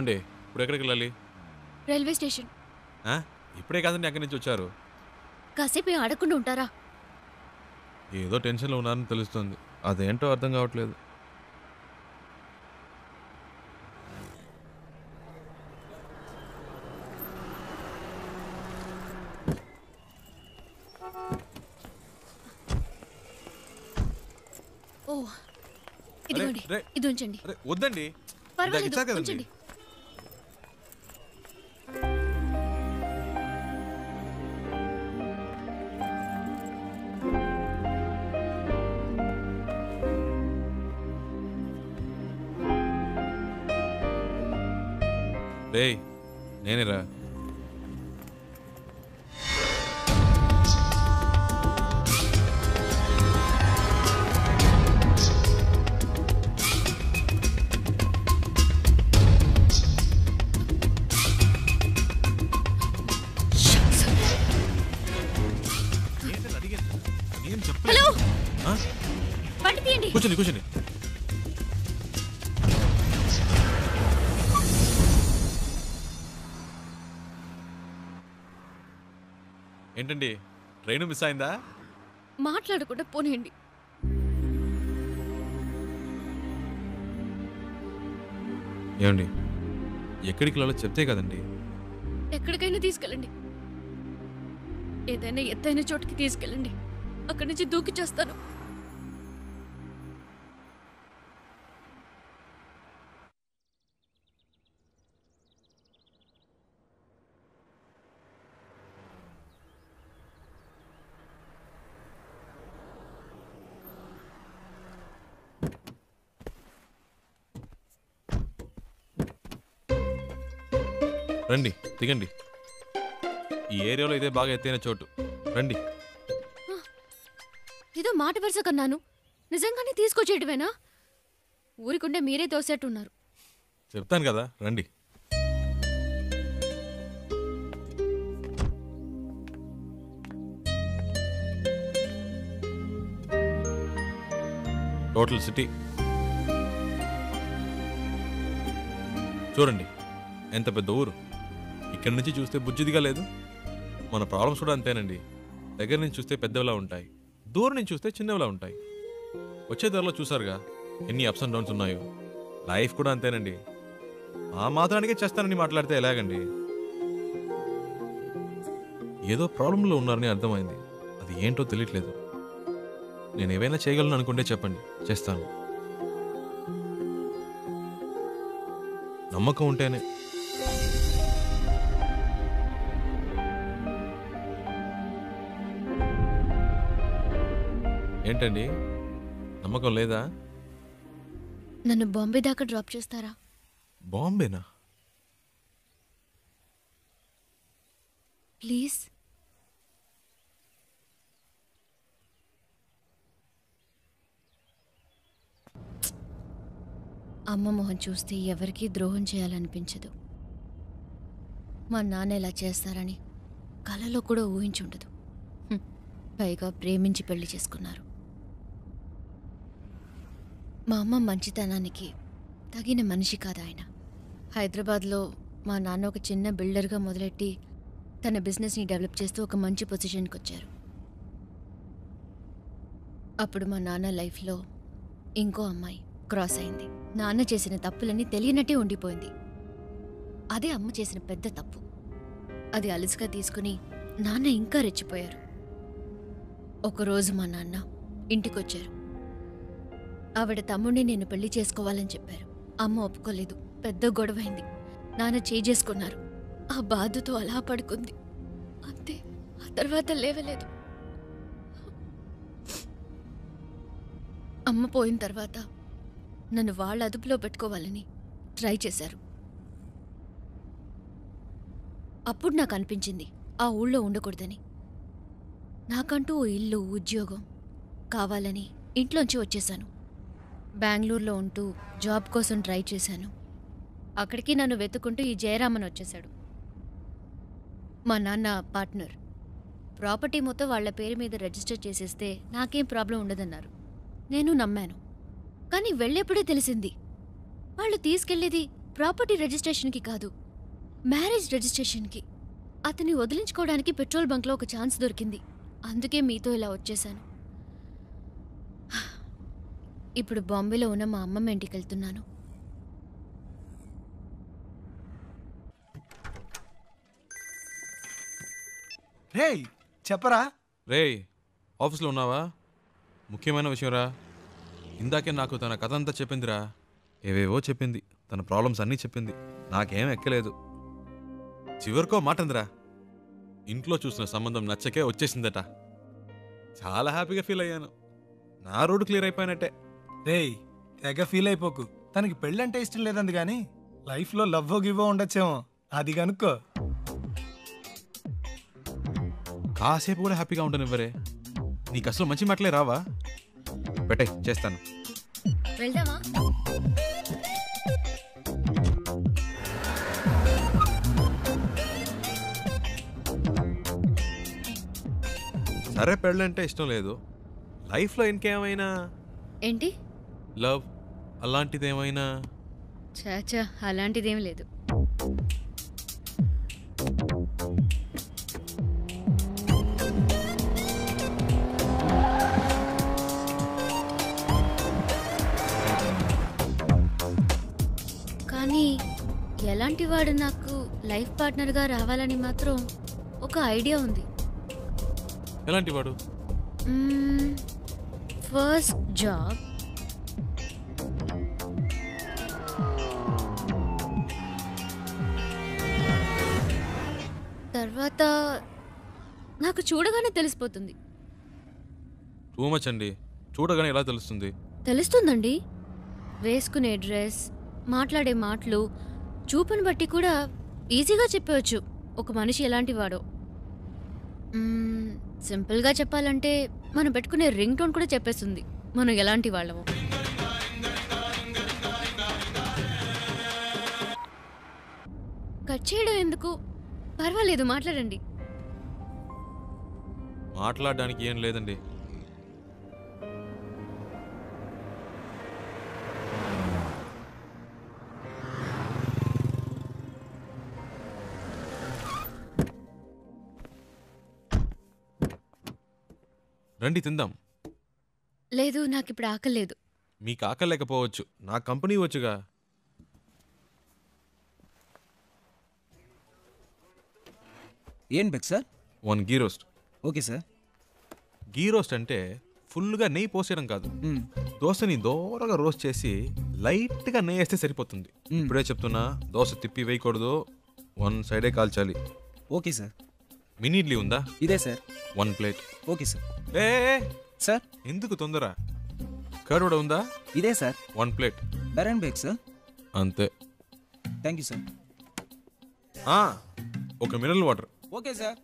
ఏమండి ఇప్పుడు ఎక్కడికి వెళ్ళాలి? Railway station. ఇప్పుడే కాదండి ఎక్కడి నుంచి వచ్చారు? కాసేపు ఆడకుండా ఉంటారా? ఏదో టెన్షన్లో ఉన్నారని తెలుస్తుంది, అదేంటో అర్థం కావట్లేదు. ఓ ఇదిగోండి, ఇది ఉంచండి. వద్దండి, పర్వాలేదు, ఉంచండి. రేయ్ నేనేరా. హలో, బండి తీయండి. కూర్చోండి కూర్చోండి. ఏంటండి ట్రైన్ మిస్ అయిందా? మాట్లాడకుండా పోనీయండి. ఏమండి ఎక్కడికి వెళ్ళాలో చెప్తే కదండి. ఎక్కడికైనా తీసుకెళ్ళండి, ఏదైనా ఎత్తైన చోటుకి తీసుకెళ్ళండి, అక్కడి నుంచి దూకి చేస్తాను. రండి దిగండి, ఈ ఏరియాలో ఇదే బాగా ఎత్తైన చోటు, రండి. ఏదో మాట వరుస కన్నాను, నిజంగానే తీసుకొచ్చేటివేనా? ఊరికుండే మీరే తోసేట్టున్నారు. చెప్తాను కదా రండి. టోటల్ సిటీ చూడండి, ఎంత పెద్ద ఊరు. ఇక్కడి నుంచి చూస్తే బుజ్జిదిగా లేదు. మన ప్రాబ్లమ్స్ కూడా అంతేనండి, దగ్గర నుంచి చూస్తే పెద్దవిలా ఉంటాయి, దూరం నుంచి చూస్తే చిన్నవిలా ఉంటాయి. వచ్చే ధరలో చూసారుగా ఎన్ని అప్స్ అండ్ డౌన్స్ ఉన్నాయో. లైఫ్ కూడా అంతేనండి, ఆ మాత్రానికే చేస్తానని మాట్లాడితే ఎలాగండి? ఏదో ప్రాబ్లంలో ఉన్నారని అర్థమైంది, అది ఏంటో తెలియట్లేదు. నేను ఏవైనా చేయగలను అనుకుంటే చెప్పండి, చేస్తాను. నమ్మకం ఉంటేనే. ఏంటండి నమ్మకం లేదా? నన్ను బాంబే దాకా డ్రాప్ చేస్తారా? బాంబేనా? ప్లీజ్. అమ్మ మొహం చూస్తే ఎవరికీ ద్రోహం చేయాలనిపించదు. మా నాన్న ఇలా చేస్తారని కలలో కూడా ఊహించుండదు. పైగా ప్రేమించి పెళ్లి చేసుకున్నారు. మా అమ్మ మంచితనానికి తగిన మనిషి కాదు ఆయన. హైదరాబాద్లో మా నాన్న ఒక చిన్న బిల్డర్గా మొదలెట్టి తన బిజినెస్ని డెవలప్ చేస్తూ ఒక మంచి పొజిషన్కి వచ్చారు. అప్పుడు మా నాన్న లైఫ్లో ఇంకో అమ్మాయి క్రాస్ అయింది. నాన్న చేసిన తప్పులన్నీ తెలియనట్టే ఉండిపోయింది. అదే అమ్మ చేసిన పెద్ద తప్పు. అది అలుసుగా తీసుకుని నాన్న ఇంకా రెచ్చిపోయారు. ఒకరోజు మా నాన్న ఇంటికొచ్చారు. ఆవిడ తమ్ముడిని నేను పెళ్లి చేసుకోవాలని చెప్పారు. అమ్మ ఒప్పుకోలేదు. పెద్ద గొడవైంది. నాన్న చేసుకున్నారు. ఆ బాధతో అలా పడుకుంది. అంతే, ఆ తర్వాత లేవలేదు. అమ్మ పోయిన తర్వాత నన్ను వాళ్ళ అదుపులో పెట్టుకోవాలని ట్రై చేశారు. అప్పుడు నాకు అనిపించింది ఆ ఊళ్ళో ఉండకూడదని. నాకంటూ ఓ ఇల్లు, ఉద్యోగం కావాలని ఇంట్లోంచి వచ్చేశాను. బెంగళూరులో ఉంటూ జాబ్ కోసం ట్రై చేశాను. అక్కడికి నన్ను వెతుకుంటూ ఈ జయరామన్ వచ్చేశాడు. మా నాన్న పార్ట్నర్. ప్రాపర్టీ మొత్తం వాళ్ల పేరు మీద రిజిస్టర్ చేసేస్తే నాకేం ప్రాబ్లం ఉండదన్నారు. నేను నమ్మాను. కానీ వెళ్ళేప్పుడే తెలిసింది వాళ్ళు తీసుకెళ్లేది ప్రాపర్టీ రిజిస్ట్రేషన్కి కాదు, మ్యారేజ్ రిజిస్ట్రేషన్కి. అతన్ని వదిలించుకోవడానికి పెట్రోల్ బంక్లో ఒక ఛాన్స్ దొరికింది. అందుకే మీతో ఇలా వచ్చేసాను. ఇప్పుడు బాంబేలో ఉన్న మా అమ్మమ్మ ఇంటికి వెళ్తున్నాను. రేయ్ చెప్పరా. రేయ్, ఆఫీస్లో ఉన్నావా? ముఖ్యమైన విషయంరా. ఇందాకే నాకు తన కథ అంతా చెప్పిందిరా. ఏవేవో చెప్పింది, తన ప్రాబ్లమ్స్ అన్నీ చెప్పింది. నాకేం ఎక్కలేదు. చివరికో మాట అందిరా, ఇంట్లో చూసిన సంబంధం నచ్చకే వచ్చేసిందట. చాలా హ్యాపీగా ఫీల్ అయ్యాను. నా రోడ్డు క్లియర్ అయిపోయినట్టే. రేయ్ తెగ ఫీల్ అయిపోకు. తనకి పెళ్ళంటే ఇష్టం లేదంది కానీ లైఫ్లో లవ్వో గివ్వో ఉండొచ్చేమో, అది కనుక్కో. కాసేపు కూడా హ్యాపీగా ఉండనివ్వరే. నీకు అసలు మంచి మాటలే రావా? పెట్టే, చేస్తాను. వెళ్దామా? సరే, పెళ్ళంటే ఇష్టం లేదు. లైఫ్లో ఇంకేమైనా ఏంటి? లవ్ అలాంటిదేమైనా? చాచా, అలాంటిదేం లేదు. కానీ ఎలాంటి వాడు నాకు లైఫ్ పార్ట్నర్గా రావాలని మాత్రం ఒక ఐడియా ఉంది. ఎలాంటి వాడు? ఫస్ట్ జాబ్, తర్వాత నాకు చూడగానే తెలిసిపోతుంది. టూ మచ్ అండి. చూడగానే ఎలా తెలుస్తుంది? తెలుస్తుందండి. వేసుకునే డ్రెస్, మాట్లాడే మాటలు, చూపుని బట్టి కూడా ఈజీగా చెప్పవచ్చు ఒక మనిషి ఎలాంటి వాడో. సింపుల్గా చెప్పాలంటే మనం పెట్టుకునే రింగ్ టోన్ కూడా చెప్పేస్తుంది మనం ఎలాంటి వాళ్ళమో. కట్ చేయడం ఎందుకు? పర్వాలేదు, మాట్లాడండి. మాట్లాడడానికి ఏం లేదండి. రండి తిందాం. లేదు, నాకు ఇప్పుడు ఆకలేదు. మీకు ఆకలి లేకపోవచ్చు, నా కంపెనీ వచ్చుగా. ఏం బెక్ sir? 1 ghee roast. Okay sir. Ghee roast అంటే ఫుల్గా నెయ్యి పోసేయడం కాదు. దోశని దోరగా రోస్ట్ చేసి లైట్గా నెయ్యి వేస్తే సరిపోతుంది. ఇప్పుడే చెప్తున్నా, దోశ తిప్పి వేయకూడదు, 1 సైడే కాల్చాలి. Okay sir. మినీ ఇడ్లీ ఉందా? ఇదే సార్. 1 ప్లేట్. Okay sir. ఏ సార్, ఎందుకు తొందర? కర్డ్ కూడా ఉందా? ఇదే సార్. 1 ప్లేట్. డన్ బేక్ సార్. అంతే. Thank you sir. ఒక మినరల్ వాటర్. Okay sir.